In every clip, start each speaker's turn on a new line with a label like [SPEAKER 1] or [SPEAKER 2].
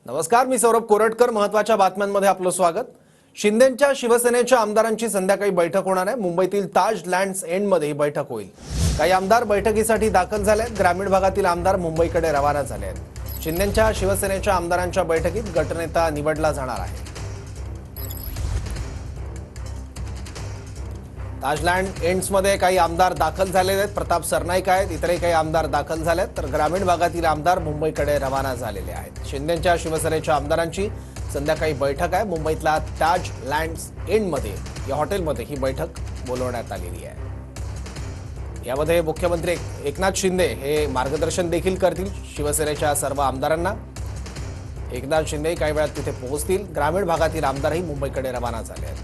[SPEAKER 1] नमस्कार, मी सौरभ कोरटकर. महत्त्वाच्या बातम्यांमध्ये आपलं स्वागत. शिंदेंच्या शिवसेनेच्या आमदारांची संध्याकाळी बैठक होणार आहे. मुंबईतील ताज लँड्स एंडमध्ये ही बैठक होईल. काही आमदार बैठकीसाठी दाखल झाले आहेत. ग्रामीण भागातील आमदार मुंबईकडे रवाना झाले आहेत. शिंदेंच्या शिवसेनेच्या आमदारांच्या बैठकीत गटनेता निवडला जाणार आहे. ताजलँड एंड्समध्ये काही आमदार दाखल झालेले आहेत. प्रताप सरनाईक आहेत, इतरही काही आमदार दाखल झाले आहेत. तर ग्रामीण भागातील आमदार मुंबईकडे रवाना झालेले आहेत. शिंदेंच्या शिवसेनेच्या आमदारांची संध्याकाळी बैठक आहे. मुंबईतल्या ताज लँड्स एंडमध्ये या हॉटेलमध्ये ही बैठक बोलवण्यात आलेली आहे. यामध्ये मुख्यमंत्री एकनाथ शिंदे हे मार्गदर्शन देखील करतील शिवसेनेच्या सर्व आमदारांना. एकनाथ शिंदे काही वेळात तिथे पोहोचतील. ग्रामीण भागातील आमदारही मुंबईकडे रवाना झाले आहेत.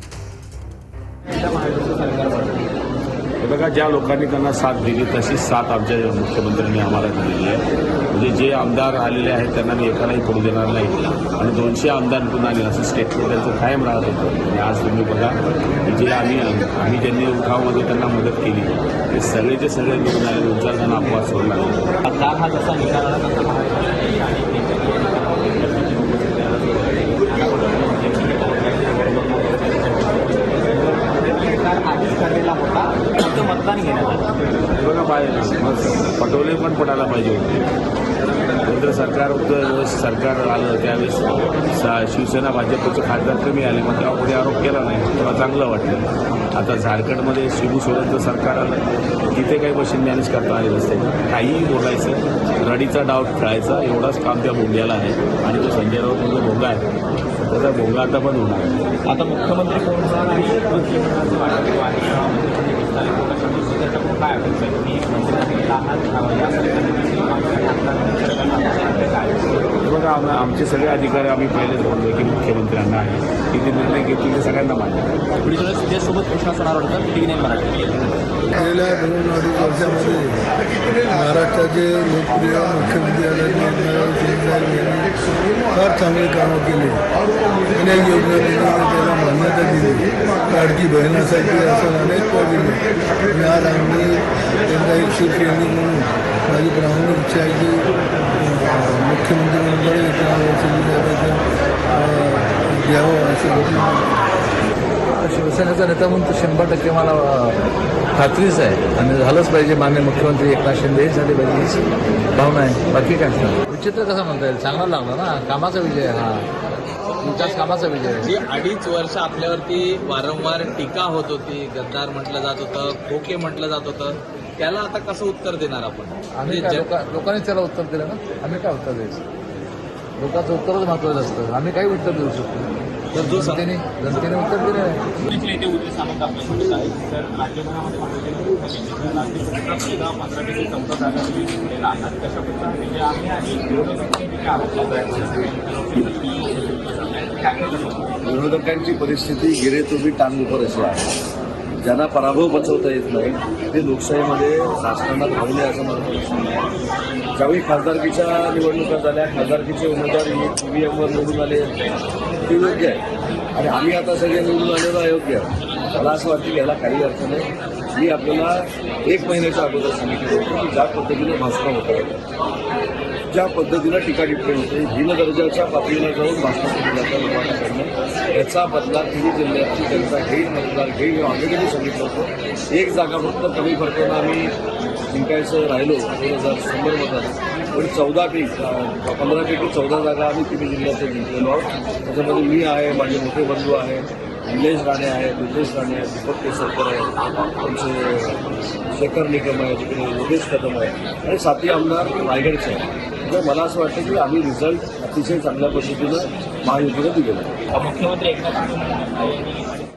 [SPEAKER 2] बघा, ज्या लोकांनी त्यांना साथ दिली तशीच साथ आमच्या मुख्यमंत्र्यांनी आम्हाला दिलेली आहे. म्हणजे जे आमदार आलेले आहेत त्यांना मी एकालाही पडू देणार नाही आणि 200 आमदार निवडून आले असं स्टेटमेंट त्यांचं कायम राहत होतं. आणि आज तुम्ही बघा, जे आम्ही ज्यांनी उठावामध्ये त्यांना मदत केली ते सगळेचे सगळे निवडून आले. 2-4 जण अपवाद सोडला.
[SPEAKER 3] हा जसा निकाल आला तसा होता मतदान घेण्यात आलं.
[SPEAKER 2] बघा, पटोले पण पडायला पाहिजे होते. केंद्र सरकार होतं, सरकार आलं त्यावेळेस शिवसेना भाजपचे खासदार कमी आले, मग तेव्हा कोणी आरोप केला नाही. तेव्हा चांगलं वाटलं. आता झारखंडमध्ये शिबू सोरेनचं सरकार आलं, तिथे काही मशीन मॅनेज करता आले नसते. काहीही बोलायचं, रडीचा डाव खेळायचा, एवढाच काम त्या भोंग्याला आहे. आणि तो संजय राऊत म्हणजे भोंगा आहे, त्याचा भोंगा आता बंद होणार आहे.
[SPEAKER 3] आता मुख्यमंत्री कोण होणार आणि काय
[SPEAKER 2] बघा, आमचे सगळे अधिकारी आम्ही पहिलेच बोललो की मुख्यमंत्र्यांना आहे, किती निर्णय घेतील ते सगळ्यांना मान्य.
[SPEAKER 3] त्यासोबत कृष्णा असणार वाटतं टी नाही मराठी.
[SPEAKER 4] गेल्या 2-2.5 वर्षामध्ये महाराष्ट्राचे लोकप्रिय मुख्यमंत्री यांनी फार चांगले कामं केले. अनेक योजना दिली, त्याला मान्यता दिली. लाडकी बहिणासाठी असं अनेक दिले. आणि आज आम्ही त्यांना एक शिवसैनिक म्हणून माझी प्रामाणिक इच्छा आहे की मुख्यमंत्री मंडळी द्यावं असं.
[SPEAKER 5] शिवसेनेचा नेता म्हणून तो 100% मला खात्रीच आहे आणि झालंच पाहिजे. माननीय मुख्यमंत्री एकनाथ शिंदे झाले पाहिजे ही भावना आहे. बाकी काय विचित्र कसं म्हणता येईल, चांगला लागला ना. कामाचा विजय, हा विकास कामाचा विजय.
[SPEAKER 6] जी 2.5 वर्ष आपल्यावरती वारंवार टीका होत होती, गद्दार म्हटलं जात होतं, खोके म्हटलं जात होतं, त्याला आता कसं उत्तर देणार आपण?
[SPEAKER 5] आम्ही लोकांनीच त्याला उत्तर दिलं ना. आम्ही काय उत्तर द्यायचं? लोकांचं उत्तरच महत्वाचं असतं. आम्ही काही उत्तर देऊ शकतो. तर जो जनतेने उत्तर दिलं आहे.
[SPEAKER 3] नेते उदय सामंत आपल्यासोबत आहेत. तर राज्यभरामध्ये कशा प्रकारे आम्ही आणि
[SPEAKER 7] विरोधकांची परिस्थिती गिरे तुम्ही टांग उपर अशी आहे. ज्यांना पराभव पचवता येत नाही ते लोकशाहीमध्ये राजकारणात राहिले असं मला. ज्यावेळी खासदारकीच्या निवडणुका झाल्या, खासदारकीचे उमेदवार EVMवर निवडून आले, ते योग्य आहे. आणि आम्ही आता सगळे निवडून आलेलो अयोग्य आहे. मला असं वाटतं की याला काही अर्थ नाही. मी आपल्याला 1 महिन्याच्या अगोदर सांगितलं होतं की ज्या पद्धतीने भाषणं होतात, ज्या पद्धतीनं टीका टिप्पणी होते, हीन दर्जाच्या पातळीला जाऊन भाषण केली जातात लोकांकडनं, याचा बदला तिन्ही जिल्ह्याची जनता घेईल, मतदार घेईल. ऑलरेडी सांगितलं होतं 1 जागा फक्त कमी फरकानं आम्ही जिंकायचं राहिलो 2000 मतात. पण 15पैकी 14 जागा आम्ही तिन्ही जिल्ह्यात जिंकलेलो आहोत. त्याच्यामध्ये मी आहे, माझे मोठे बंधू आहेत, निलेश राणे आहेत, नितेश राणे आहेत, दीपक केसरकर आहेत, आमचे शेखर निकम आहे, तिकडे योगेश कदम आहे आणि 7ही आमदार रायगडचे आहेत. तर मला असं वाटतं की आम्ही रिझल्ट अतिशय चांगल्या पद्धतीनं महायुतीनं दिलेला आहे.
[SPEAKER 3] मुख्यमंत्री एकनाथ शिंदे